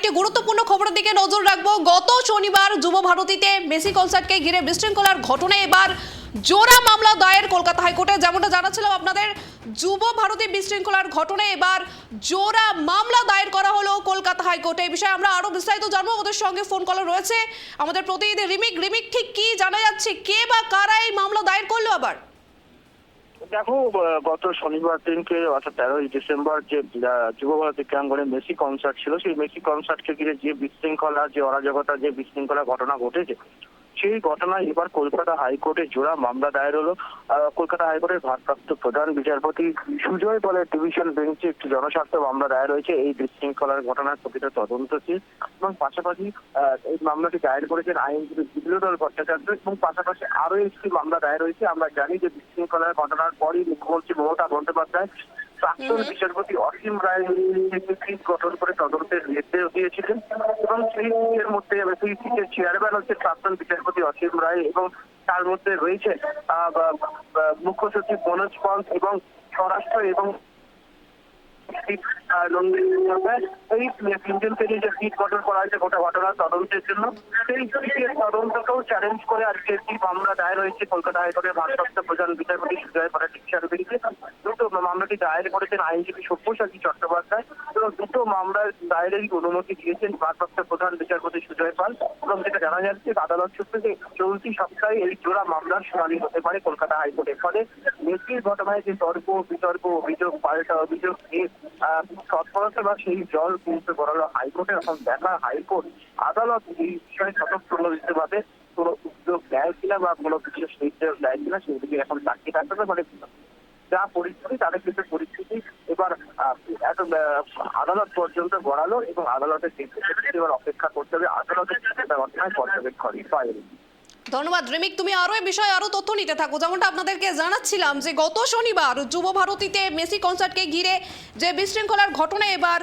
একটি গুরুত্বপূর্ণ খবরের দিকে নজর রাখবো। গত শনিবার যুব ভারতীতে মেসি কনসার্টকে ঘিরে বিশৃঙ্খলার ঘটনায় এবার জোড়া মামলা দায়ের কলকাতা হাইকোর্টে। যেমনটা জানাচ্ছিলাম আপনাদের, যুব ভারতী বিশৃঙ্খলার ঘটনায় এবার জোড়া মামলা দায়ের করা হলো কলকাতা হাইকোর্টে। এই বিষয়ে আমরা আরো বিস্তারিত জানবো। আমাদের সঙ্গে ফোন কল রয়েছে আমাদের প্রতিনিধি রিমিক। ঠিক কি জানা যাচ্ছে, কে বা কারা এই মামলা দায়ের করলো আবার? দেখো, গত শনিবার দিনকে অর্থাৎ 13ই ডিসেম্বর যে যুব ভারতী ক্রীড়াঙ্গনে মেসি কনসার্ট ছিল, সেই মেসি কনসার্টকে ঘিরে যে বিশৃঙ্খলা, যে অরাজকতা, যে বিশৃঙ্খলা ঘটনা ঘটেছে, সেই ঘটনায় এবার কলকাতা হাইকোর্টে জোড়া মামলা দায়ের হলো। কলকাতা হাইকোর্টের ভারপ্রাপ্ত প্রধান বিচারপতি সুজয় পালের ডিভিশন বেঞ্চে একটি জনস্বার্থ মামলা দায়ের হয়েছে এই বিশৃঙ্খলার ঘটনার প্রকৃত তদন্তশীল, এবং পাশাপাশি এই মামলাটি দায়ের করেছেন আইনজীবী বিপ্লব ভট্টাচার্য, এবং পাশাপাশি আরো একটি মামলা দায়ের হয়েছে। আমরা জানি যে বিশৃঙ্খলার ঘটনার পরই মুখ্যমন্ত্রী মমতা বন্দ্যোপাধ্যায় প্রাক্তন বিচারপতি অসীম রায় পিঠ গঠন করে তদন্তের নির্দেশ দিয়েছিলেন, এবং সেই পিঠের মধ্যে সেই পিঠের চেয়ারম্যান হচ্ছে প্রাক্তন বিচারপতি অসীম রায়, এবং তার মধ্যে রয়েছে মুখ্য সচিব মনোজ পন্থ এবং স্বরাষ্ট্র এবং এই তিনজনকে নিয়ে যে পিঠ গঠন করা হয়েছে গোটা ঘটনার তদন্তের জন্য, সেই পিঠের তদন্তকেও চ্যালেঞ্জ করে আজকে একটি মামলা দায়ের হয়েছে কলকাতা হাইকোর্টের ভারপ্রাপ্ত প্রধান বিচারপতি সুজয় পালের ডিভিশন বেঞ্চে। দুটো মামলাটি দায়ের করেছেন আইনজীবী সব্যসাচী চট্টোপাধ্যায়, এবং দুটো মামলার দায়েরেরই অনুমতি দিয়েছেন ভারপ্রাপ্ত প্রধান বিচারপতি সুজয় পাল। এবং যেটা জানা যাচ্ছে, আদালত সূত্রে যে চলতি সপ্তাহে এই জোড়া মামলার শুনানি হতে পারে কলকাতা হাইকোর্টে। ফলে মেসির ঘটনায় যে তর্ক বিতর্ক, অভিযোগ পাল্টা অভিযোগ, তৎপরতা বা সেই জল কিন্তু গড়ালো হাইকোর্টে। এখন দেখা হাইকোর্ট আদালত এই বিষয়ে স্বতঃপ্রণোদিতভাবে কোনো উদ্যোগ দেয় কিনা বা কোনো বিশেষ নির্দেশ দেয় কিনা, সেদিকে এখন তাকিয়ে থাকতে হবে। মানে যা পরিস্থিতি, তাদের কিন্তু পরিস্থিতি এবার আদালত পর্যন্ত গড়ালো, এবং আদালতের নির্দেশে এবার অপেক্ষা করতে হবে আদালতের ঘটনায় পর্যবেক্ষণ। ধন্যবাদ রিমিক, তুমি আরো এই বিষয়ে আরো তথ্য নিতে থাকো। যেমনটা আপনাদেরকে জানাচ্ছিলাম যে গত শনিবার যুব ভারতীতে মেসি কনসার্টকে ঘিরে যে বিশৃঙ্খলার ঘটনায় এবার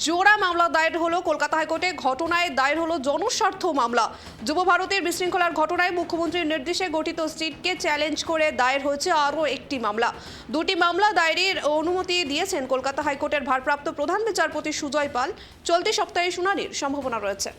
জোড়া মামলা দায়ের হলো কলকাতা হাইকোর্টে। ঘটনায় দায়ের হলো জনস্বার্থ মামলা। যুব ভারতীর বিশৃঙ্খলার ঘটনায় মুখ্যমন্ত্রীর নির্দেশে গঠিত সিটকে চ্যালেঞ্জ করে দায়ের হয়েছে আরও একটি মামলা। দুটি মামলা দায়েরের অনুমতি দিয়েছেন কলকাতা হাইকোর্টের ভারপ্রাপ্ত প্রধান বিচারপতি সুজয় পাল। চলতি সপ্তাহে শুনানির সম্ভাবনা রয়েছে।